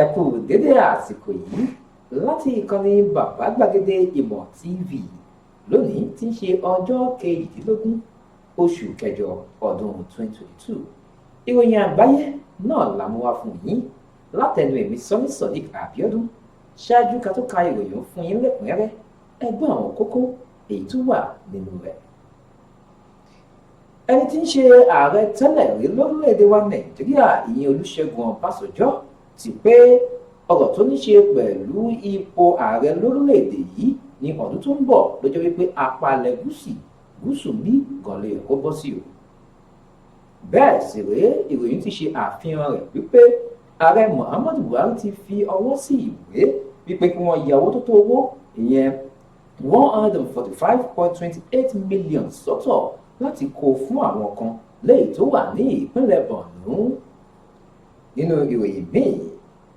ẹ kú dédé àsìkò yìí láti ìkànnì bàbá gbàgede ìmọ̀ tv lónìí tí ń ṣe ọjọ́ kejìdínlógún oṣù kẹjọ ọdún 2022 ìròyìn àgbáyé náà la mú wá fún yín látẹnu èmi sọ́ní sodiq abiodun ṣáájú ká tó ka ìròyìn fún yín lẹ́kùnrẹ́rẹ́ ẹgbẹ́ àwọn kókó èyí tó wà nínú rẹ̀. ẹni tí ń ṣe ààrẹ tẹ́lẹ̀ rí lórílẹ̀‐èdè wa nàìjíríà ìyẹn olúṣẹ́gun ọbásanjọ́ ti pé ọ̀rọ̀ tó ní ṣe pẹ̀lú ipò ààrẹ lórílẹ̀‐èdè yìí ní ọdún tó ń bọ̀ lọ́jọ́ wípé apalẹ̀ gúúsù bí gànlẹ̀ kó bọ́ sí o. bẹ́ẹ̀ sì rèé ìròyìn ti ṣe àfihàn rẹ̀ wípé ààrẹ muhammadu buhari ti fi ọwọ́ sí ìwé wípé kí wọ́n ya owó tó tó owó ìyẹn 145.28 million sọ́tọ̀ láti kó fún àwọn kan lẹ́yìn tó wà ní ìpínlẹ̀ borno. nínú ìròyìn míì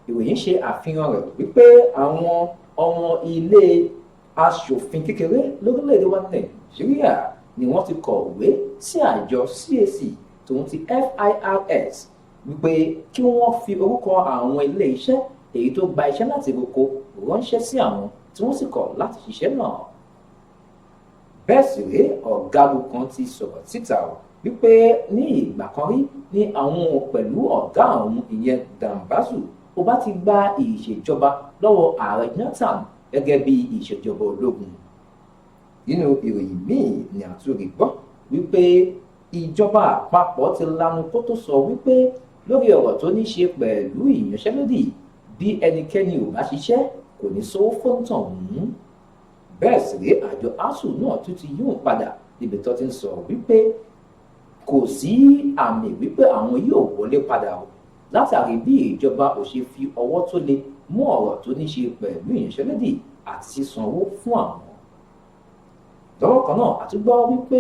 ìròyìn ṣe àfihàn rẹ̀ wípé àwọn ọmọ ilé aṣòfin kékeré lórílẹ̀‐èdè wa nàìjíríà ni wọ́n ti kọ̀wé sí àjọ CAC tòun ti FIRS wípé kí wọ́n fi orúkọ àwọn ilé iṣẹ́ èyí tó gba iṣẹ́ láti roko ránṣẹ́ sí àwọn tí wọ́n sì kọ̀ láti ṣiṣẹ́ náà. bẹ́ẹ̀ sì rèé ọ̀gágun kan ti sọ̀rọ̀ síta wípé ní ìgbà kan rí ní àwọn pẹ̀lú ọ̀gá àwọn ìyẹn Dambazu ó bá ti gba ìṣèjọba lọ́wọ́ ààrẹ Jonathan gẹ́gẹ́ bí ìṣèjọba ológun. nínú ìròyìn míì ni àtúrì gbọ́ wípé ìjọba àpapọ̀ ti lanu kó tó sọ wípé lórí ọ̀rọ̀ tó ní ṣe pẹ̀lú ìyanṣẹ́lódì bí ẹnikẹ́ni ò bá ṣiṣẹ́ kò ní sówó fóńtàn ọ̀hún. bẹ́ẹ̀ sì rí àjọ asuu náà tún ti yóò padà níbi tó ti ń sọ wípé kò sí àmì wípé àwọn yóò wọlé padà o látàrí bí ìjọba ò ṣe fi ọwọ́ tó le mú ọ̀rọ̀ tó ní ṣe pẹ̀lú ìyanṣẹ́lódì àti sísan owó fún àwọn. lọ́wọ́ kan náà a tún gbọ́ wípé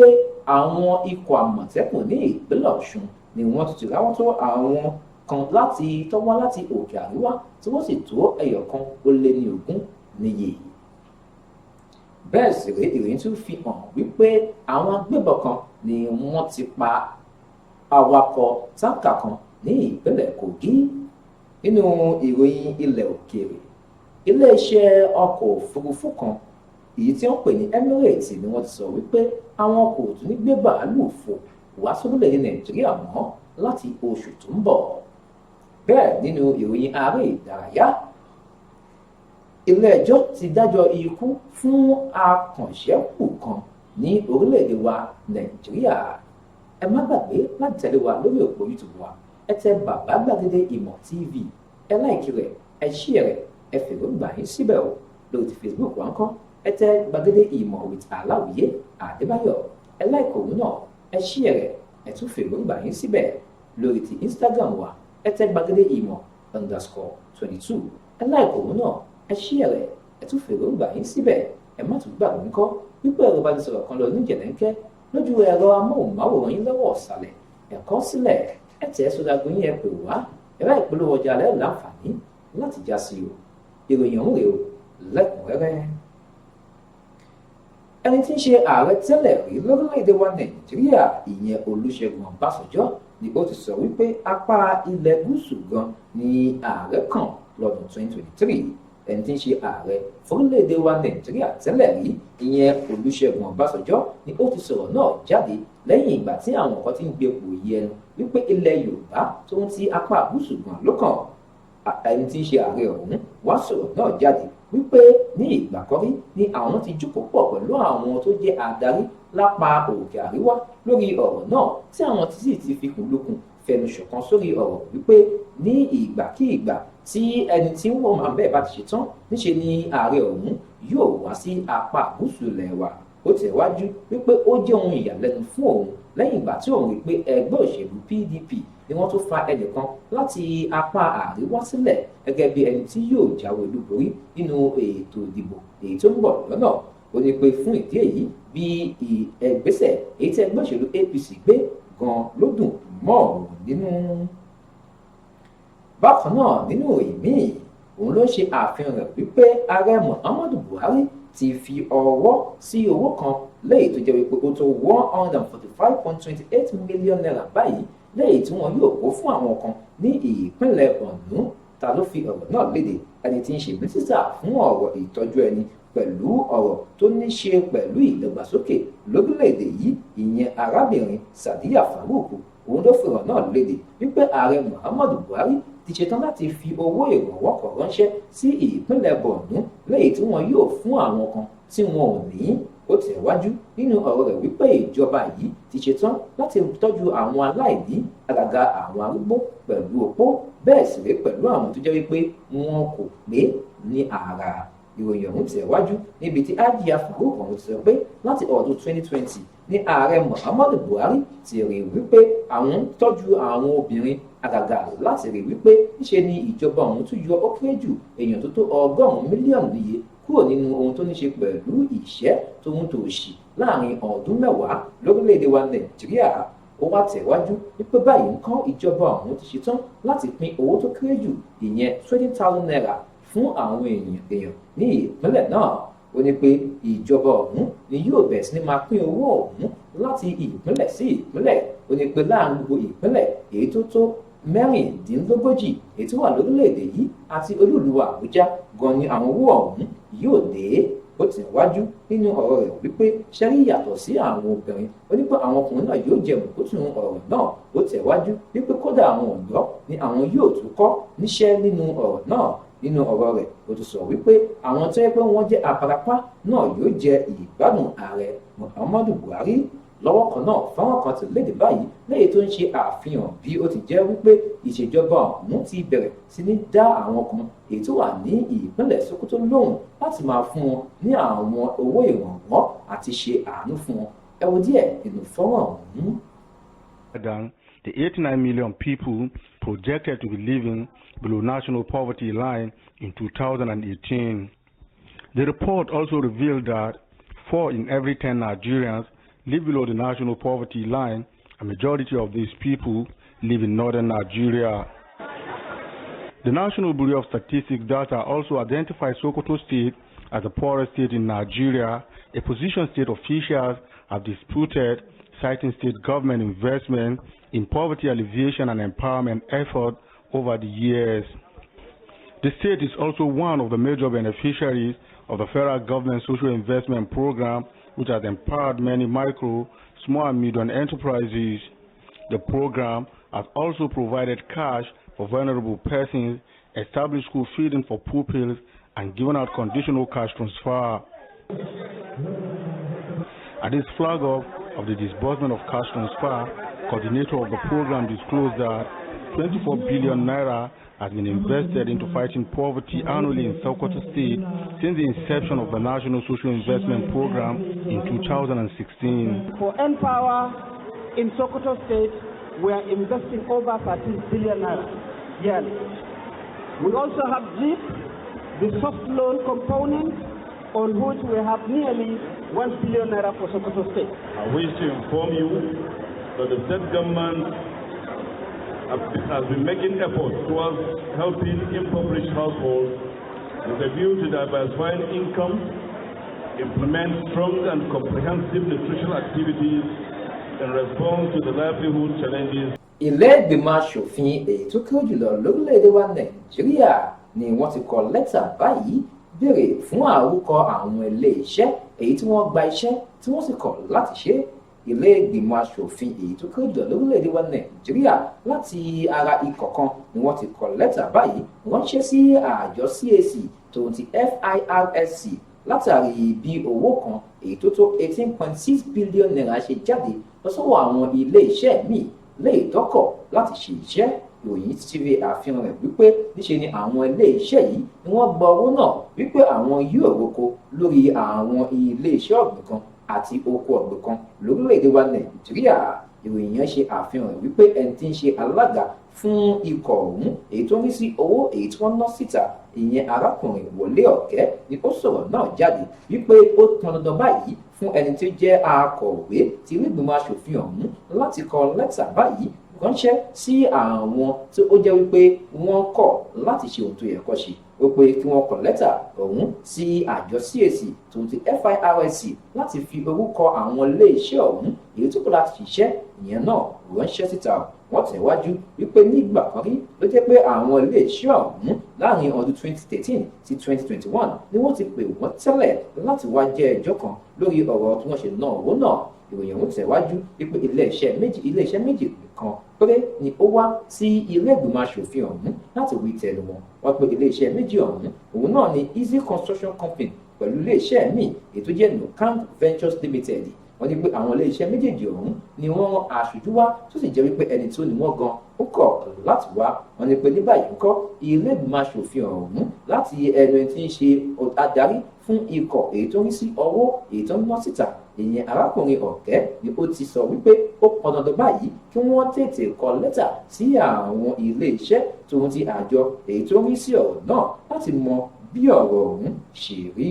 àwọn ikọ̀ àmọ̀tẹ́kùn ní ìpínlẹ̀ ọ̀ṣun ni wọ́n ti ráwọ́ tó àwọn kan tọ́wọ́ láti òkè àríwá tí wọ́n sì tó ẹyọ kan ó lé ní 20 níye. bẹ́ẹ̀ sì rí ìròyìn tún fi hàn wípé àwọn agbébọn kan ni wọ́n ti pa awakọ̀ táǹkà kan ní ìpínlẹ̀ kogi. nínú ìròyìn ilẹ̀ òkèèrè iléeṣẹ́ ọkọ̀ òfurufú kan èyí tí wọ́n pè ní Emirates ni wọ́n ti sọ wípé àwọn kò tún ní gbé bàálù fò wá sórílẹ̀-èdè nàìjíríà mọ́ láti oṣù tó ń bọ̀. bẹ́ẹ̀ nínú ìròyìn ààrẹ ìdárayá ilé-ẹjọ́ ti dájọ́ ikú fún akànṣẹ́kù kan ní orílẹ̀-èdè wa nàìjíríà. ẹ má gbàgbé láti tẹ̀lé wa lórí òpó YouTube wa ẹ tẹ bàbá gbàgede ìmọ̀ TV ẹ láìkí rẹ̀ ẹ ṣí rẹ̀ ẹ fèròǹgbà yín síbẹ̀ o lórí ti Facebook wa ń kọ́ ẹ tẹ gbàgede ìmọ̀ with aláwìyé àdébáyọ̀ ẹ láìkí òun náà ẹ ṣí rẹ̀ ẹ tún fèròǹgbà yín síbẹ̀ lórí ti Instagram wa ẹ tẹ gbàgede ìmọ̀ _22 ẹ láìkí òun náà ẹ ṣí rẹ̀ ẹ tún fèròǹgbà yín síbẹ̀ ẹ má tún gbàgbé ńkọ́ wípé ẹ̀rọ ìbánisọ̀rọ̀ kan lọ ní jẹ̀lẹ́ńkẹ́ lójú ẹ̀rọ amóhùnmáwòrán yín lọ́wọ́ ọ̀sàlẹ̀ ẹ̀kọ́ sílẹ̀ ẹ tẹ̀ sódàgbò yín ẹ pè wá ẹ̀rọ ìpolówó ọjà rẹ̀ láǹfààní láti já sí o ìròyìn ọ̀hún rèé o lẹ́kùnrẹ́rẹ́. ẹni tí ń ṣe ààrẹ tẹ́lẹ̀ rí lórílẹ̀‐èdè wa nàìjíríà ìyẹn olúṣẹ́gun ọbásanjọ́ ni ó ti sọ wípé apá ilẹ̀ gúúsù gan ni ààrẹ kàn lọ́dún 2023. ẹni tí ń ṣe ààrẹ fórílẹ̀‐èdè wa nàìjíríà tẹ́lẹ̀ rí ìyẹn olúṣẹ́gun ọbásanjọ́ ni ó ti sọ̀rọ̀ náà jáde lẹ́yìn ìgbà tí àwọn kan ti ń gbé kò yẹ ẹnu wípé ilẹ̀ yorùbá tó ń ti apá gúúsù gan ló kàn. ẹni tí ń ṣe ààrẹ ọ̀hún wá sọ̀rọ̀ náà jáde wípé ní ìgbà kan rí ni àwọn ti jókòó pọ̀ pẹ̀lú àwọn tó jẹ́ adarí lápá òkè àríwá lórí ọ̀rọ̀ náà tí àwọn ti sì ti fi kùnlùkùn fẹnu ṣọ̀kan sórí ọ̀rọ̀ wípé ní ìgbàkígbà tí ẹni tí wọ́n máa bẹ́ẹ̀ bá ti ṣe tán níṣe ni ààrẹ ọ̀hún yóò wá sí apá gúúsù ilẹ̀ wa. ó tẹ̀wájú wípé ó jẹ́ ohun ìyàlẹ́nu fún òun lẹ́yìn ìgbà tí òun rí pé ẹgbẹ́ òṣèlú PDP ni wọ́n tó fa ẹnìkan láti apá àríwá sílẹ̀ gẹ́gẹ́ bí ẹni tí yóò jáwé olúborí nínú ètò ìdìbò èyí tó ń bọ̀ lọ́nà. ó ní pé fún ìdí èyí bí ìgbésẹ̀ èyí tí ẹgbẹ́ òṣèlú APC gbé gan ló dùn mọ́ òun nínú. bákan náà nínú ìmíì òun ló ṣe àfihàn rẹ̀ wípé ààrẹ Muhammadu Buhari ti fi ọwọ́ sí owó kan lẹ́yìn tó jẹ́ wípé ó tó 145.28 million naira báyìí lẹ́yìn tí wọ́n yóò kó fún àwọn kan ní ìpínlẹ̀ Borno ta ló fi ọ̀rọ̀ náà léde ẹni tí ń ṣe mínísítà fún ọ̀rọ̀ ìtọ́jú ẹni pẹ̀lú ọ̀rọ̀ tó ní ṣe pẹ̀lú ìdàgbàsókè lórílẹ̀‐èdè yìí ìyẹn arábìnrin Sadiya Farouk òun ló fi ọ̀rọ̀ náà léde wípé ààrẹ Muhammadu Buhari ti ṣetán láti fi owó ìrànwọ́ kan ránṣẹ́ sí ìpínlẹ̀ Borno lẹ́yìn tí wọn yóò fún àwọn kan tí wọn ò ní. Ó tẹ̀wájú nínú ọ̀rọ̀ rẹ̀ wípé ìjọba yìí ti ṣetán láti tọ́jú àwọn aláìní àgàgà àwọn arúgbó pẹ̀lú opó bẹ́ẹ̀ sì ré pẹ̀lú àwọn tó jẹ́ wípé wọn kò pé ní ara. Ìròyìn ọ̀hún tẹ̀wájú níbi tí Hajiya Farouk ọ̀hún ti sọ pé láti ọdún 2020 ní ààrẹ Muhammadu Buhari ti rí wípé àwọn ń tọ́jú àwọn obìnrin àgàgà láti rí wípé níṣe ni ìjọba ọ̀hún tún yọ ó kéré jù èèyàn tó tó 100 mílíọ̀nù níye kúrò nínú ohun tó ní ṣe pẹ̀lú ìṣẹ́ tó ń tòṣì láàrin ọdún 10 lórílẹ̀‐èdè wa Nàìjíríà. Ó wá tẹ̀wájú wípé báyìí ń kọ́ ìjọba ọ̀hún ti ṣetán láti pín owó tó kéré jù ìyẹn 20,000 naira fún àwọn èèyàn ní ìpínlẹ̀ náà. Ó ní pé ìjọba ọ̀hún ni yóò bẹ̀rẹ̀ sí ní máa pín owó ọ̀hún láti ìpínlẹ̀ sí ìpínlẹ̀. Ó ní pé láàrin gbogbo ìpínlẹ̀ èyí tó tó 36 èyí tó wà lórílẹ̀‐èdè yìí àti olúùlú Àbújá gan ni àwọn owó ọ̀hún yóò dé. Ó tẹ̀wájú nínú ọ̀rọ̀ rẹ̀ wípé ṣẹ́rí yàtọ̀ sí àwọn obìnrin ó ní pé àwọn ọkùnrin náà yóò jẹ mọ̀kútù ọ̀rọ̀ náà. Ó tẹ̀wájú wípé kódà àwọn ọ̀dọ́ ni àwọn yóò tún kọ́ níṣẹ́ nínú ọ̀rọ̀ náà. Nínú ọ̀rọ̀ rẹ̀ ó tún sọ wípé àwọn tó yẹ pé wọ́n jẹ́ abarapá náà yóò jẹ ìgbádùn ààrẹ Muhammadu Buhari. Lọ́wọ́ kan náà fáwọn kan ti léde báyìí lẹ́yìn tó ń ṣe àfihàn bí ó ti jẹ́ wípé ìṣèjọba ọ̀hún ti bẹ̀rẹ̀ sí ní dá àwọn kan èyí tó wà ní ìpínlẹ̀ Sokoto lóhùn láti máa fún wọn ní àwọn owó ìrànwọ́ àti ṣe àánú fún wọn. Ẹ wo díẹ̀ nínú fọ́nrán ọ̀hún. The 89 million people projected to be living below national poverty line in 2018. The report also revealed that 4 in every 10 Nigerians live below the national poverty line. A majority of these people live in northern Nigeria. The National Bureau of Statistics data also identifies Sokoto State as the poorest state in Nigeria, a position state officials have disputed, citing state government investment in poverty alleviation and empowerment efforts over the years. The state is also one of the major beneficiaries of the federal government social investment program, which has empowered many micro, small and medium enterprises. The program has also provided cash for vulnerable persons, established school feeding for pupils, and given out conditional cash transfer. At this flag off of the disbursement of cash transfer, coordinator of the program disclosed that 24 billion naira has been invested into fighting poverty annually in Sokoto State since the inception of the National Social Investment Program in 2016. For Empower in Sokoto State, we are investing over 13 billion naira yearly. We also have JIP, the soft loan component, on which we have nearly 1 billion naira for Sokoto State. I wish to inform you that the state government has been making efforts towards helping impoverished households with a view to diversifying income, implement strong and comprehensive nutritional activities in response to the livelihood challenges. Ilé ìgbìmọ̀ aṣòfin èyí tó kéré jùlọ lórílẹ̀‐èdè wa Nàìjíríà ni wọ́n ti kọ lẹ́tà báyìí béèrè fún àrúkọ àwọn ilé iṣẹ́ èyí tí wọ́n gba iṣẹ́ tí wọ́n sì kọ̀ láti ṣe. Ilé ìgbìmọ̀ aṣòfin èyí tó kéré jùlọ lórílẹ̀‐èdè wa Nàìjíríà láti ara ikọ̀ kan ni wọ́n ti kọ lẹ́tà báyìí ránṣẹ́ sí àjọ CAC tó ti FIRSC látàrí bí owó kan èyí tó tó 18.6 billion naira ṣe jáde lọ sọ́wọ́ àwọn ilé iṣẹ́ míì léyìí tọ́kọ̀ láti ṣe iṣẹ́. Ìròyìn ti fi àfihàn rẹ̀ wípé níṣe ni àwọn ilé iṣẹ́ yìí ni wọ́n gba owó náà wípé àwọn yóò roko lórí àwọn ilé iṣẹ́ ọ̀gbìn kan àti oko ọ̀gbìn kan lórílẹ̀‐èdè wa Nàìjíríà. Ìròyìn yẹn ṣe àfihàn rẹ̀ wípé ẹni tí ń ṣe alága fún ikọ̀ ọ̀hún èyí tó ń rí sí owó èyí tí wọ́n ná síta ìyẹn arákùnrin Wọlé Ọ̀kẹ́ ni ó sọ̀rọ̀ náà jáde wípé ó pọn dandan báyìí fún ẹni tí ó jẹ́ akọ̀wé ti ilé ìgbìmọ̀ aṣòfin ọ̀hún láti kọ lẹ́tà báyìí ránṣẹ́ sí àwọn tí ó jẹ́ wípé wọ́n kọ̀ láti ṣe ohun tó yẹ kó ṣe. Ó ó pé kí wọ́n kọ lẹ́tà ọ̀hún sí àjọ CAC tó ti FIRSC láti fi orúkọ àwọn iléeṣẹ́ ọ̀hún èyí tó kọ́ láti ṣiṣẹ́ ìyẹn náà ránṣẹ́ síta. Wọ́n tẹ̀wájú wípé nígbà kan rí ló jẹ́ pé àwọn iléeṣẹ́ ọ̀hún láàrin ọdún 2013 sí 2021 ni wọ́n ti pè wọ́n tẹ́lẹ̀ láti wá jẹ́ ẹjọ́ kan lórí ọ̀rọ̀ tí wọ́n ṣe ná owó náà. Ìròyìn ọ̀hún tẹ̀wájú wípé iléeṣẹ́ méjì kan péré ni ó wá sí ilé ìgbìmọ̀ aṣòfin ọ̀hún láti wí tẹnu wọn. Wọ́n pe iléeṣẹ́ méjì ọ̀hún òun náà ni Easy Construction Company pẹ̀lú iléeṣẹ́ míì ètò jẹ́ Nukamp Ventures Limited. Wọ́n ní pé àwọn iléeṣẹ́ méjèèjì ọ̀hún ni wọ́n rán aṣojú wá tó sì jẹ́ wípé ẹni tó ní wọ́n gan ó kọ̀ láti wá. Wọ́n ní pé ní báyìí ń kọ́ ilé ìgbìmọ̀ aṣòfin ọ̀hún láti ẹnu ẹni tí ń ṣe adarí fún ikọ̀ èyí tó ń rí sí ọwọ́ èyí tó ń ná síta ìyẹn arákùnrin Ọ̀kẹ́ ni ó ti sọ wípé ó pọn dandan báyìí kí wọ́n tètè kọ lẹ́tà sí àwọn iléeṣẹ́ tòun ti àjọ èyí tó ń rí sí ọ̀rọ̀ náà láti mọ bí ọ̀rọ̀ ọ̀hún ṣe rí.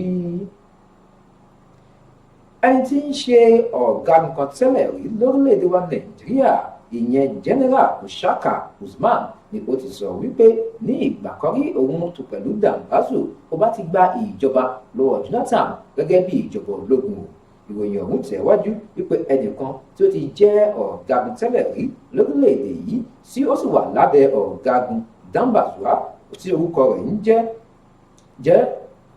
Ẹni tí ń ṣe ọ̀gágun kan tẹ́lẹ̀ rí lórílẹ̀‐èdè wa Nàìjíríà ìyẹn General Ushaka Usman ni ó ti sọ wípé ní ìgbà kan rí òun tó pẹ̀lú Dambazo ó bá ti gba ìjọba lọ́wọ́ Jonathan gẹ́gẹ́ bí ìjọba ológun o. Ìròyìn ọ̀hún tẹ̀wájú wípé ẹnìkan tí ó ti jẹ́ ọ̀gágun tẹ́lẹ̀ rí lórílẹ̀‐èdè yìí tí ó sì wà lábẹ́ ọ̀gágun Dambazo tí orúkọ rẹ̀ ń jẹ́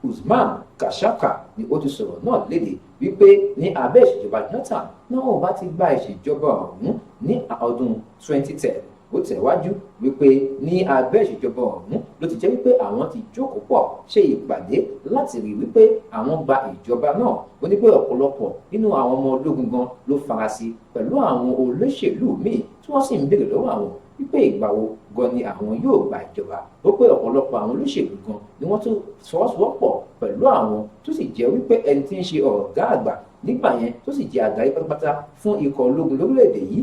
Usman Kashaka ni ó ti sọ̀rọ̀ náà léde wípé ní abẹ́ ìṣèjọba Jonathan náà ó bá ti gba ìṣèjọba ọ̀hún ní ọdún 2010. Ó tẹ̀wájú wípé ní abẹ́ ìṣèjọba ọ̀hún ló ti jẹ́ wípé àwọn ti jókòó pọ̀ ṣe ìpàdé láti rí wípé àwọn gba ìjọba náà. Ó ní pé ọ̀pọ̀lọpọ̀ nínú àwọn ọmọ ológun gan ló farasí pẹ̀lú àwọn olóṣèlú míì tí wọ́n sì ń béèrè lọ́wọ́ àwọn wípé ìgbà wo gan ni àwọn yóò gba ìjọba. Ó pé ọ̀pọ̀lọpọ̀ àwọn olóṣèlú gan ni wọ́n tún fọwọ́sowọ́pọ̀ pẹ̀lú àwọn tó sì jẹ́ wípé ẹni tí ń ṣe ọ̀gá àgbà nígbà yẹn tó sì jẹ́ adarí pátápátá fún ikọ̀ ológun lórílẹ̀‐èdè yìí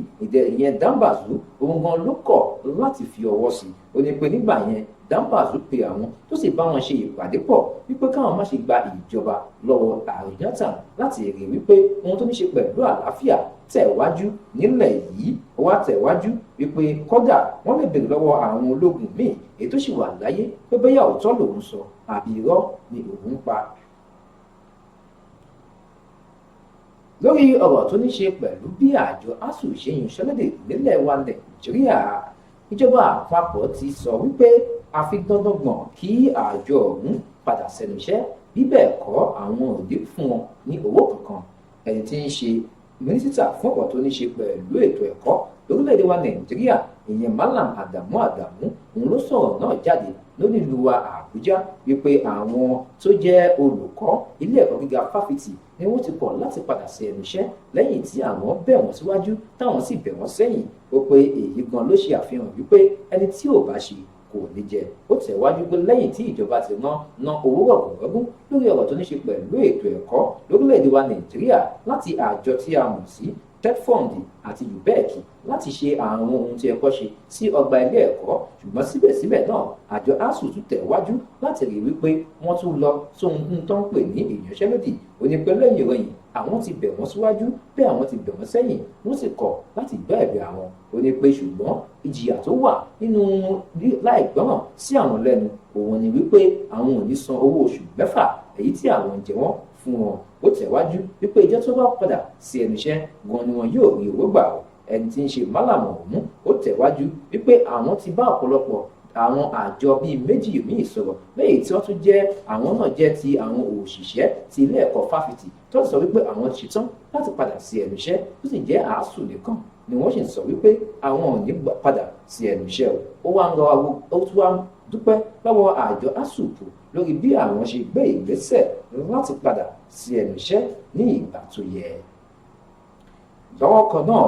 ìyẹn Dambazo òun gan ló kọ̀ láti fi ọwọ́ sí. Ó ní pé nígbà yẹn Dambazo pe àwọn tó sì bá wọn ṣe ìpàdé pọ̀ wípé káwọn má ṣe gba ìjọba lọ́wọ́ ààrẹ Jonathan láti rí wípé ohun tó ní ṣe pẹ̀lú àlàáfíà tẹ̀wájú nílẹ̀ yìí. Ó wá tẹ̀wájú wípé kódà wọ́n lè béèrè lọ́wọ́ àwọn ológun míì èyí tó sì wà láyé pé bóyá òótọ́ lòun sọ àbí irọ́ ni òun pa. Lórí ọ̀rọ̀ tó ní ṣe pẹ̀lú bí àjọ ASUU ṣe yanṣẹ́lódì nílẹ̀ wa Nàìjíríà, ìjọba àpapọ̀ ti sọ wípé àfi dandan gbọ̀n kí àjọ ọ̀hún padà sẹ́nu iṣẹ́ bí bẹ́ẹ̀ kọ́ àwọn òde fún wọn ní owó kankan. Ẹni tí ń ṣe mínísítà fún ọ̀rọ̀ tó ní ṣe pẹ̀lú ètò ẹ̀kọ́ lórílẹ̀‐èdè wa Nàìjíríà ìyẹn Malam Adamu òun ló sọ̀rọ̀ náà jáde lónílùú wa Àbújá wípé àwọn tó jẹ́ olùkọ́ ilé ẹ̀kọ́ gíga fáfitì ni wọ́n ti kọ̀ láti padà sí ẹnu iṣẹ́ lẹ́yìn tí àwọn bẹ̀ wọ́n síwájú táwọn sì bẹ̀ wọ́n sẹ́yìn. Ó pé èyí gan ló ṣe àfihàn wípé ẹni tí ò bá ṣe kò ní jẹ. Ó tẹ̀wájú pé lẹ́yìn tí ìjọba ti ná owó rọ̀gùnrọ̀gùn lórí ọ̀rọ̀ tó ní ṣe pẹ̀lú ètò ẹ̀kọ́ lórílẹ̀‐èdè wa Nàìjíríà láti àjọ tí a mọ̀ sí TETFund àti UBEC láti ṣe àwọn ohun tí ẹ̀kọ́ ṣe sí ọgbà ilé ẹ̀kọ́, ṣùgbọ́n síbẹ̀síbẹ̀ náà àjọ ASUU tún tẹ̀wájú láti rí wípé wọ́n tún lọ sóhun tó ń pè ní ìyanṣẹ́lódì. Ó ní pé lẹ́yìn ìròyìn àwọn ti bẹ̀ wọ́n síwájú bẹ́ẹ̀ àwọn ti bẹ̀ wọ́n sẹ́yìn wọ́n sì kọ̀ láti gbọ́ ẹ̀bẹ̀ àwọn. Ó ní pé ṣùgbọ́n ìjìyà tó wà nínú láìgbọ́ràn sí àwọn lẹ́nu òun ni wípé àwọn ò ní san owó oṣù 6 èyí tí àwọn jẹ wọ́n fún wọn. Ó tẹ̀wájú wípé ìjọ tó bá padà sí ẹnu iṣẹ́ gan ni wọn yóò rí owó gbà. Ẹni tí ń ṣe Málàmù ọ̀hún ó tẹ̀wájú wípé àwọn ti bá ọ̀pọ̀lọpọ̀ àwọn àjọ bíi méjì míì sọ̀rọ̀ lẹ́yìn tí wọ́n tún jẹ́ àwọn náà jẹ́ ti àwọn òṣìṣẹ́ ti ilé ẹ̀kọ́ fáfitì tó sọ wípé àwọn ti ṣetán láti padà sí ẹnu iṣẹ́ tó sì jẹ́ ASUU nìkan ni wọ́n sì sọ wípé àwọn ò ní padà sí ẹnu iṣẹ́ o. Ó tún wá dúpẹ́ lọ́wọ́ àjọ ASUU lórí bí àwọn ṣe gbé ìgbésẹ̀ láti padà sí ẹnu iṣẹ́ ní ìgbà tó yẹ. Lọ́wọ́ kan náà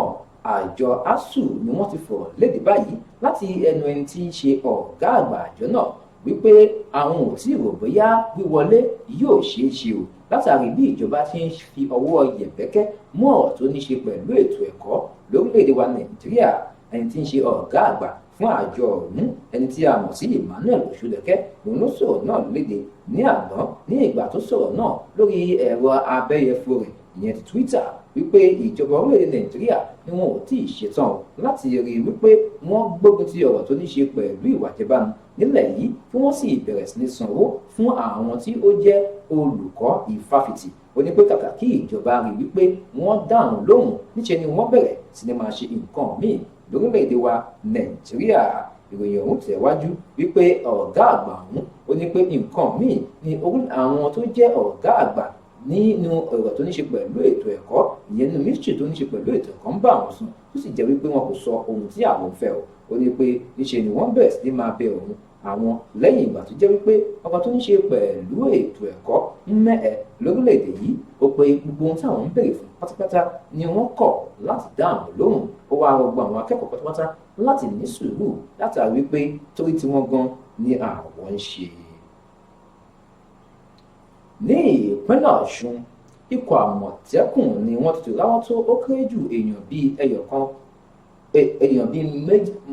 àjọ ASUU ni wọ́n ti fọ̀rọ̀ léde báyìí láti ẹnu ẹni tí ń ṣe ọ̀gá àgbà àjọ náà wípé àwọn ò tí ì rò bóyá wíwọlé yóò ṣeé ṣe o látàrí bí ìjọba ti ń fi ọwọ́ yẹ̀bẹ́kẹ́ mú ọ̀rọ̀ tó ní ṣe pẹ̀lú ètò ẹ̀kọ́ lórílẹ̀‐èdè wa Nàìjíríà. Ẹni tí ń ṣe ọ̀gá àgbà fún àjọ ọ̀hún ẹni tí a mọ̀ sí Emmanuel Oṣùlẹ̀kẹ́ òun ló sọ̀rọ̀ náà léde ní àná ní ìgbà tó sọ̀rọ̀ náà lórí ẹ̀rọ abẹ́yẹfò rẹ̀ ìyẹn ti Twitter. wípé ìjọba orílẹ̀-èdè Nàìjíríà ni wọn ò tí ì ṣetán láti rí i wípé wọ́n gbógun ti ọ̀rọ̀ tó ní ṣe pẹ̀lú ìwà ìjẹbánu nílẹ̀ yìí kí wọ́n sì bẹ̀rẹ̀ sí ní sanwó fún àwọn tí ó jẹ́ olùkọ́ ìfáfitì ó ní pé kàkà kí ìjọba rí wípé wọ́n dáhùn lóhùn níṣẹ́ ni wọ́n bẹ̀rẹ̀ sí ní máa ṣe nǹkan míì lórílẹ̀-èdè wa Nàìjíríà. Ìròyìn ọ̀hún tẹ̀wájú wípé ọ̀gá àgbà ọ̀hún ó ní pé nǹkan míì ni àwọn tó jẹ́ ọ̀gá àgbà nínú ọ̀rọ̀ tó ní ṣe pẹ̀lú ètò ẹ̀kọ́ ìyẹn nínú mínísítírì tó ní ṣe pẹ̀lú ètò ẹ̀kọ́ ń bá àwọn sùn tó sì jẹ́ wípé wọn kò sọ ohun tí àwọn fẹ́ ó ní pé níṣe ni wọ́n bẹ̀rẹ̀ sí ní máa bẹ òun àwọn lẹ́yìn ìgbà tó jẹ́ wípé ọkọ̀ tó ní ṣe pẹ̀lú ètò ẹ̀kọ́ ń mẹ́ẹ̀ lórílẹ̀‐èdè yìí ó pé gbogbo ohun táwọn ń béèrè fún pátápátá ni wọ́n kọ̀ láti dá àwọn lóhùn ó wá rọgbọ àwọn akẹ́kọ̀ọ́ pátápátá láti ní sùúrù látàrí wípé torí tí wọ́n gan ni àwọn ń ṣe. Ní ìpínlẹ̀ Ọ̀ṣun ikọ̀ Àmọ̀tẹ́kùn ni wọ́n ti ráwọ́ tó ó kéré jù èèyàn bíi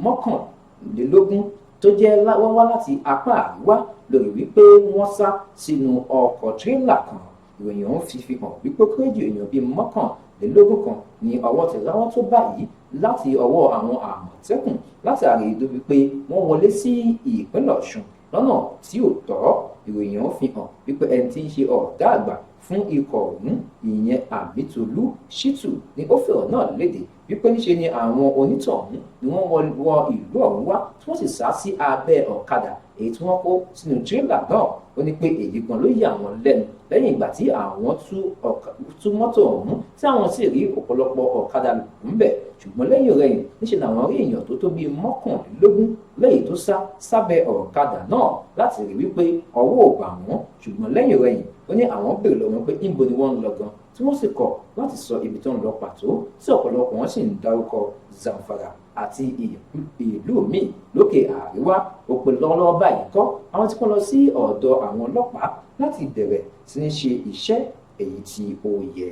mọ́kànlélógún tó jẹ́ wọ́n wá láti apá àríwá lórí wípé wọ́n sá sínú ọkọ̀ tírélà kan. Ìròyìn ọ̀hún fi hàn wípé ó kéré jù èèyàn bíi mọ́kànlélógún kan ni ọwọ́ ti ráwọ́ tó báyìí láti ọwọ́ àwọn Àmọ̀tẹ́kùn látàrí ìdóbi pé wọ́n wọlé sí ìpínlẹ̀ Ọ̀ṣun lọ́nà tí ò tọ́. Ìròyìn ọ̀hún fi hàn wípé ẹni tí ń ṣe ọ̀gá àgbà fún ikọ̀ ọ̀hún ìyẹn Àmítolú Ṣítù ni ó fẹ̀rọ̀ náà léde wípé níṣe ni àwọn onítọ̀hún ni wọ́n wọ ìlú ọ̀hún wá tí wọ́n sì sá sí abẹ́ ọ̀kadà èyí tí wọ́n kó sínú tírélà náà. Ó ní pé èyí gan ló yà wọ́n lẹ́nu lẹ́yìn ìgbà tí àwọn tú mọ́tò ọ̀hún tí àwọn sì rí ọ̀pọ̀lọpọ̀ ọ̀kadà ńbẹ̀ ṣùgbọ́n lẹ́yìn rẹ̀ níṣẹ́ làwọn rí èèyàn tó bíi mọ́kànlélógún lẹ́yìn tó sá sábẹ́ ọ̀kadà náà láti rí wípé ọwọ́ ò bà wọ́n ṣùgbọ́n lẹ́yìn rẹ̀ ó ní àwọn béèrè lọ́wọ́ pé níbo ni wọ́n ń lọ gan tí wọ́n sì kọ̀ láti sọ ibi tó ń lọ pàtó tí ọ̀pọ̀lọpọ̀ wọn sì ń dárúkọ Zamfara àti ìlú míì lókè àríwá. Ó pé lọ́wọ́lọ́wọ́ báyìí kọ́ àwọn tí wọ́n lọ sí ọ̀dọ̀ àwọn ọlọ́pàá láti bẹ̀rẹ̀ sí ní ṣe iṣẹ́ èyí tí ó yẹ.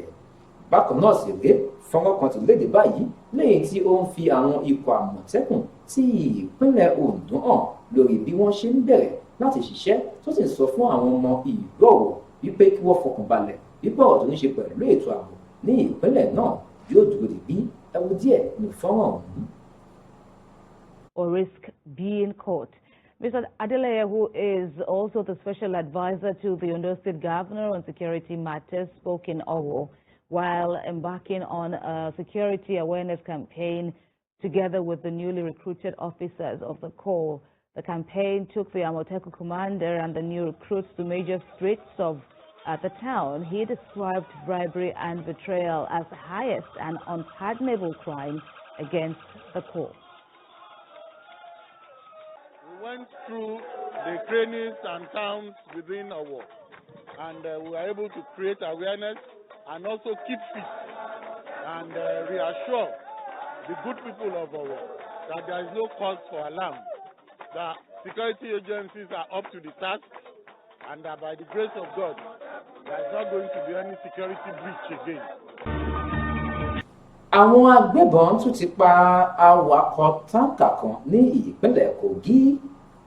Bákan náà sì rèé fọ́nrán kan ti léde báyìí lẹ́yìn tí ó ń fi àwọn ikọ̀ Àmọ̀tẹ́kùn tí ìpínlẹ̀ Oǹdó hàn lórí bí wọ́n ṣe ń bẹ̀rẹ̀ láti ṣiṣẹ́ tó sì sọ fún àwọn ọmọ ìlú Ọ̀wọ̀ wípé kí wọ́n fọkàn balẹ̀ wípé ọ̀rọ̀ tó ní ṣe pẹ̀lú ètò ààbò ní ìpínlẹ̀ náà yóò dúró dè bí ẹwú díẹ̀ ní fọ́nrán ọ̀hún. Or risk being caught. Mr. Adeleye, who is also the special advisor to the Ondo State Governor on security matters, spoke in Owo while embarking on a security awareness campaign together with the newly recruited officers of the Corps. The campaign took the Amotekun commander and the new recruits to major streets of the town. He described bribery and betrayal as the highest and unpardonable crime against the Corps. We went through the crannies and towns within Owo, and we were able to create awareness and also keep fit and reassure the good people of Owo that there is no cause for alarm, that security agencies are up to the task, and that by the grace of God, there is not going to be any security breach again. Àwọn agbébọn tún ti pa awakọ̀ táǹkà kan ní ìpínlẹ̀ Kogi.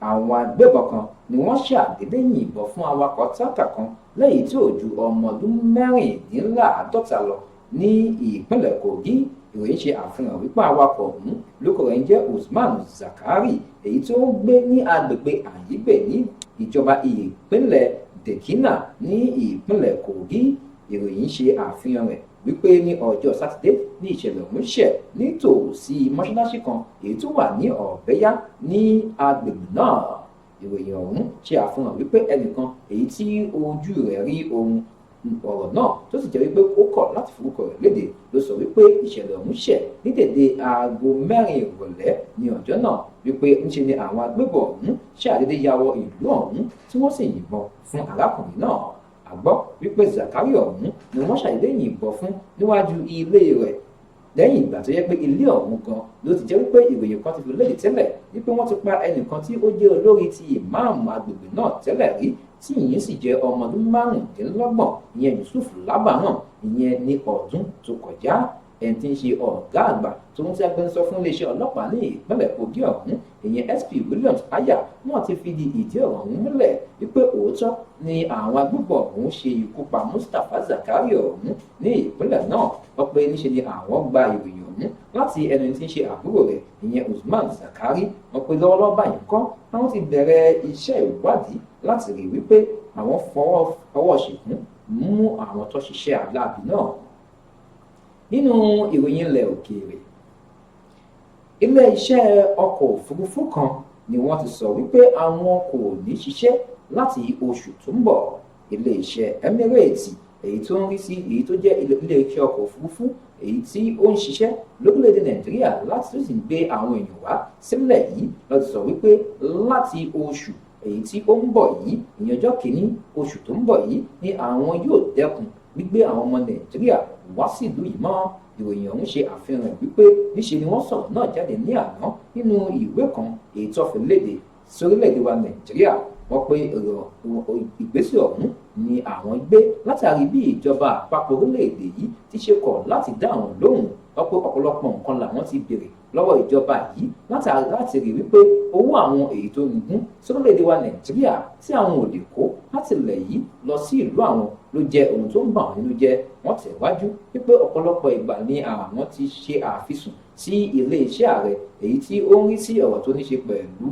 Àwọn agbébọn kan ni wọ́n ṣàdédé yìnbọn fún awakọ̀ táǹkà kan lẹ́yìn tí ó ju ọmọ ọdún mẹ́rìndínláàádọ́ta lọ ní ìpínlẹ̀ Kogi. Ìròyìn ṣe àfihàn wípé awakọ̀ ọ̀hún lórúkọ rẹ̀ ń jẹ́ Usman Zakari èyí tó ń gbé ní agbègbè Àyígbè ní ìjọba ìpínlẹ̀ Dekina ní ìpínlẹ̀ Kogi. Ìròyìn ṣe àfihàn rẹ̀ wípé ní ọjọ́ Sátidé ní ìṣẹ̀lẹ̀ ọ̀hún ṣẹ̀ nítòsí mọ́ṣáláṣí kan èyí tó wà ní Ọ̀bẹ́yá ní agbègbè náà. Ìròyìn ọ̀hún ṣe àfihàn wípé ẹnìkan èyí tí ojú rẹ̀ rí ohun ọ̀rọ̀ náà tó sì jẹ́ wípé ó kọ̀ láti forúkọ rẹ̀ léde ló sọ wípé ìṣẹ̀lẹ̀ ọ̀hún ṣẹ̀ ní dédé aago 4 ìrọ̀lẹ́ ní ọjọ́ náà wípé ńṣe ni àwọn agbébọn ọ̀hún ṣàdédé ya wọ ìlú ọ̀hún tí wọ́n sì yìnbọn fún arákùnrin náà. Àgbọ́ wípé Zakari ọ̀hún ni wọ́n ṣàdédé yìnbọn fún níwájú ilé rẹ̀ lẹ́yìn ìgbà tó yẹ pé ilé ọ̀hún gan ló ti jẹ́ wípé ìròyìn kan ti fi léde tẹ́lẹ̀ wípé wọ́n ti pa ẹnìkan tí ó jẹ́ olórí ti ìmáàmù agbègbè náà tẹ́lẹ̀ rí tí ìyẹn sì jẹ́ ọmọ ọdún 25 ìyẹn Yusuf Lábà náà ìyẹn ní ọdún tó kọjá. ẹni tí ń ṣe ọ̀gá àgbà tó ń tí agbẹnusọ fún iléeṣẹ́ ọlọ́pàá ní ìpínlẹ̀ Kogi ọ̀hún ìyẹn SP Williams Aya náà ti fìdí ìdí ọ̀rọ̀ ọ̀hún múlẹ̀ wípé òótọ́ ni àwọn agbébọn ọ̀hún ṣe ikú pa Mustapha Zakari ọ̀hún ní ìpínlẹ̀ náà wọ́n pé níṣe ni àwọn gba ìròyìn ọ̀hún láti ẹni tí ń ṣe àbúrò rẹ̀ ìyẹn Usman Zakari wọ́n pé lọ́wọ́lọ́wọ́ báyìí kọ́ àwọn ti bẹ̀rẹ̀ iṣẹ́ ìwádìí láti rí wípé àwọn fọwọ́ ṣìkún mú àwọn tó ṣiṣẹ́ aláàbí náà. Nínú ìròyìn ilẹ̀ òkèèrè, ilé-iṣẹ́ ọkọ̀ òfurufú kan ni wọ́n ti sọ wípé àwọn kò ní ṣiṣẹ́ láti oṣù tó ń bọ̀. Ilé-iṣẹ́ Emirates èyí tó ń rí sí èyí tó jẹ́ ilé-iṣẹ́ ọkọ̀ òfurufú èyí tí ó ń ṣiṣẹ́ lórílẹ̀‐èdè Nàìjíríà láti tó sì gbé àwọn èèyàn wá sílẹ̀ yìí ló ti sọ wípé láti oṣù èyí tí ó ń bọ̀ yìí ìyẹn ọjọ́ kìíní oṣù tó ń bọ̀ yìí ni àwọn yóò dẹ́kun gbígbé àwọn ọmọ Nàìjíríà wá sí ìlú yìí mọ́. Ìròyìn ọ̀hún ṣe àfihàn wípé níṣe ni wọ́n sọ̀rọ̀ náà jáde ní àná nínú ìwé kan èyí tó fi léde sórílẹ̀‐èdè wa Nàìjíríà. Wọ́n pé ìgbésẹ̀ ọ̀hún ni àwọn gbé látàrí bí ìjọba àpapọ̀ orílẹ̀‐èdè yìí ti ṣe kọ̀ láti dá àwọn lóhùn. Wọ́n pé ọ̀pọ̀lọpọ̀ nǹkan làwọn ti béèrè lọ́wọ́ ìjọba yìí láti rí wípé owó àwọn èyí tó ń gún sórílẹ̀‐èdè wa Nàìjíríà tí àwọn ò lè kó láti ilẹ̀ yìí lọ sí ìlú àwọn ló jẹ́ ohun tó ń bà wọ́n nínú jẹ́. Wọ́n tẹ̀wájú wípé ọ̀pọ̀lọpọ̀ ìgbà ni àwọn ti ṣe àfisùn sí ilé-iṣẹ́ ààrẹ èyí tí ó ń rí sí ọ̀rọ̀ tó ní ṣe pẹ̀lú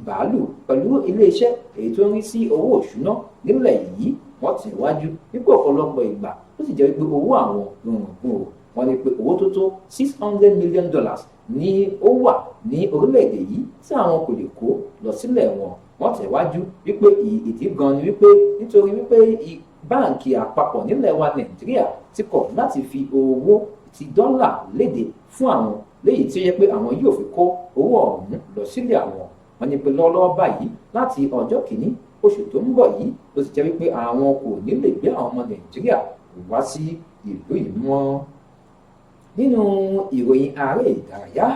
bàálù pẹ̀lú ilé-iṣẹ́ èyí tó ń rí sí owó òṣùná nílẹ̀ yìí. Wọ́n tẹ̀wájú wípé ọ̀pọ̀lọpọ̀ ìgbà ó sì jẹ́ wípé owó àwọn gbòǹgbò wọ́n ní pé owó tó tó $600 million ni ó wà ní orílẹ̀-èdè yìí tí àwọn kò lè kó lọ sílẹ̀ wọn. Wọ́n tẹ̀wájú wípé ìdí gan ni wípé nítorí wípé báǹkì àpapọ̀ nílẹ̀ wa Nàìjíríà ti kọ̀ láti fi owó ti dọ́là léde fún àwọn léyìí tí ó yẹ pé àwọn yóò fi kó owó ọ̀hún lọ sílẹ̀ àwọn. Wọ́n ní pé lọ́wọ́lọ́wọ́ báyìí láti ọjọ́ kìíní oṣù tó ń bọ̀ yìí ló ti jẹ́ wípé àwọn kò ní lè gbé àwọn ọmọ Nàìjíríà wá sí ìlú yìí mọ́. Nínú ìròyìn ààrẹ ìdárayá,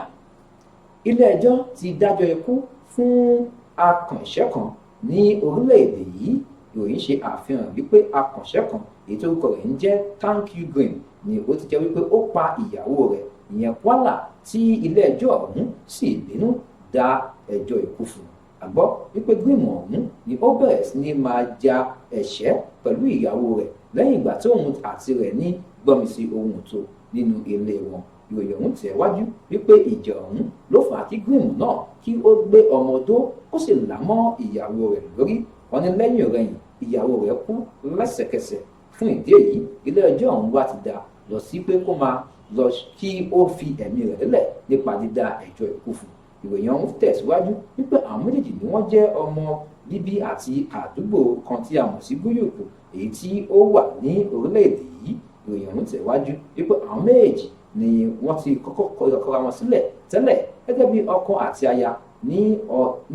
ilé-ẹjọ́ ti dájọ́ ikú fún akànṣẹ́ kan ní orílẹ̀-èdè yìí. Ìròyìn ṣe àfihàn wípé akànṣẹ́ kan èyí tó orúkọ rẹ̀ ń jẹ́ Thank You Green ni ó ti jẹ́ wípé ó pa ìyàwó rẹ̀ ìyẹn Kwala tí ilé-ẹjọ́ ọ̀hún sì bínú dá ẹjọ́ ikú fún. Àgbọ́ wípé Green ọ̀hún ni ó bẹ̀rẹ̀ sí ní máa ja ẹ̀ṣẹ́ pẹ̀lú ìyàwó rẹ̀ lẹ́yìn ìgbà tí òun àti rẹ̀ ní gbọ́mísí ohun tó nínú ilé wọn. Ìròyìn ọ̀hún tẹ̀wájú wípé ìjà ọ̀hún ló fà á kí Green náà kí ó gbé ọmọ odó kó sì là mọ́ ìyàwó rẹ̀ lórí. Wọ́n ní lẹ́yìn ọ̀rẹ̀yìn ìyàwó rẹ̀ kú lẹ́sẹ̀kẹsẹ̀. Fún ìdí èyí ilé-ẹjọ́ ọ̀hún wá ti dá lọ sí pé kó máa lọ kí ó fi ẹ̀mí rẹ̀ lélẹ̀ nípa dídá ẹjọ́ ikú fún. Ìròyìn ọ̀hún tẹ̀síwájú wípé àwọn méjèèjì ni wọ́n jẹ́ ọmọ bíbí àti àdúgbò kan tí a mọ̀ sí Gúyùkù èyí tí ó wà ní orílẹ̀-èdè yìí. Ìròyìn ọ̀hún tẹ̀wájú wípé àwọn méjèèjì ni wọ́n ti kọ́kọ́ kọ́ra wọn sílẹ̀ tẹ́lẹ̀ gẹ́gẹ́ bí ọkọ àti aya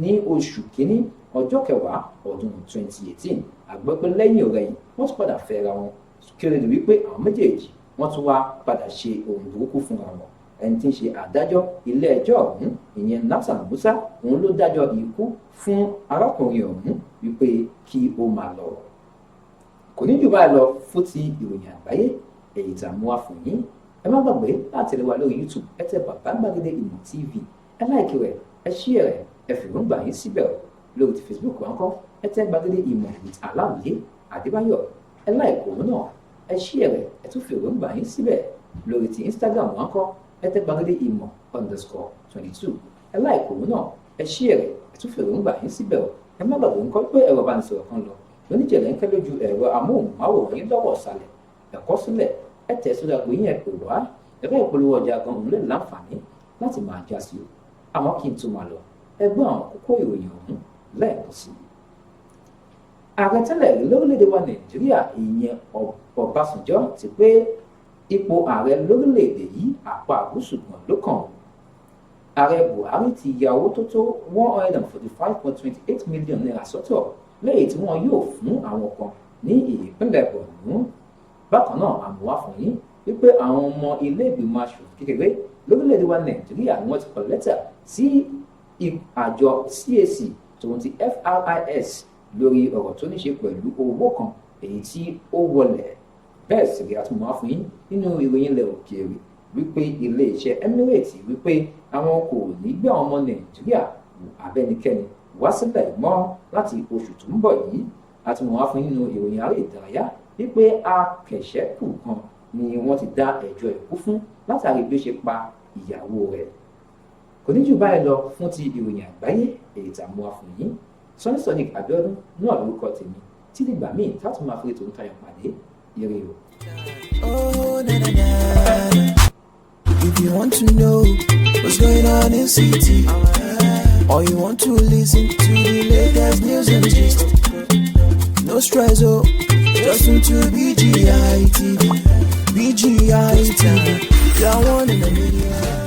ní oṣù kínní ọjọ́ kẹwàá ọdún 2018. Àgbẹ̀ pé lẹ́yìn ọ̀rẹ́yìn wọ́n tún padà fẹ́ra wọn kí ó lè rí wípé àwọn méjèèjì wọ́n tún wá padà ṣe ohun burúkú fúnra wọn. Ẹni tí ń ṣe adájọ́ ilé-ẹjọ́ ọ̀hún ìyẹn Nathan Musa òun ló dájọ́ ikú fún arákùnrin ọ̀hún wípé kí ó máa lọ. Kò ní jù báyìí lọ fún ti ìròyìn àgbáyé èyí tá a mú wá fún yín. Ẹ má gbàgbé láti tẹ̀lé wa lórí YouTube ẹ tẹ Bàbá Gbàgede Ìmọ̀ TV ẹ láìkí rẹ̀ ẹ share rẹ̀ ẹ fìrúngbà yín síbẹ̀ lórí ti Facebook wa ńkọ́ ẹ tẹ Gbàgede Ìmọ̀ with Aláwìyé Adébáyọ̀ ẹ láìkí òun náà ẹ share rẹ̀ ẹ tún fìrúngbà yín síbẹ̀ lórí ti Instagram wa ńkọ́ ẹ tẹ Gbàgede Ìmọ̀ _22 ẹ láìkí òun náà ẹ share rẹ̀ ẹ tún fìrúngbà yín síbẹ̀ ẹ má gbàgbé ńkọ́ pé ẹ̀rọ ìbánisọ̀rọ̀ kan lọ lóníjẹ̀lẹ̀ ń kẹ́ lójú ẹ̀rọ amóhùnmáwòrán yín lọ́wọ́ ọ̀sàlẹ̀ ẹ̀kọ́ sílẹ̀ ẹ tẹ̀ sórí àpò yín ẹ̀ pè wá ẹ̀rọ ìpolówó ọjà gan òun lè láǹfààní láti máa já sí o. Àmọ́ kí n tún máa lọ ẹgbẹ́ àwọn kókó ìròyìn ọ̀hún lẹ́ẹ̀kan sí i. Ààrẹ tẹ́lẹ̀ lórílẹ̀‐èdè wa Nàìjíríà ìyẹn Ọbásanjọ́ ti pé ipò ààrẹ lórílẹ̀‐èdè yìí apá gúúsù gan ló kàn. Ààrẹ Buhari ti ya owó tó tó $145.28 million sọ́tọ̀ lẹ́yìn tí wọ́n yóò fún àwọn kan ní ìpínlẹ̀ Borno. Bákan náà àmúwá fún yín wípé àwọn ọmọ ilé ìgbìmọ̀ aṣòfin kékeré lórílẹ̀‐èdè wa Nàìjíríà ni wọ́n ti kọ lẹ́tà sí àjọ CAC tòun ti FRIS lórí ọ̀rọ̀ tó ní ṣe pẹ̀lú owó kan èyí tí ó wọlẹ̀. Bẹ́ẹ̀ sì rí àtúmọ̀ fún yín nínú ìròyìn ilẹ̀ òkèèrè wípé ilé-iṣẹ́ Emirates wípé àwọn kò ní gbé àwọn ọmọ Nàìjíríà abẹ́nikẹ́ni wá sílẹ̀ mọ́ láti oṣù tó ń bọ̀ yìí. Àti wọ́n á fún nínú ìròyìn aré ìdárayá wípé akẹ̀ṣẹ́kù kan ni wọ́n ti dá ẹjọ́ ikú fún látàrí bí ó ṣe pa ìyàwó rẹ̀. Kò ní jù báyìí lọ fún ti ìròyìn àgbáyé èyí tá a mú wá fún yín. Sọ́ní Sonic Abiodun náà lórúkọ tèmi títí ìgbà míì tá a tún máa fi ètò ìtayọ̀ pàdé ire o. Oh, na, na, na. If you want to know what's going on in city, or you want to listen to the latest news and gist, no stress, oh, just tune to BGI TV. BGI TV, you're one in a million.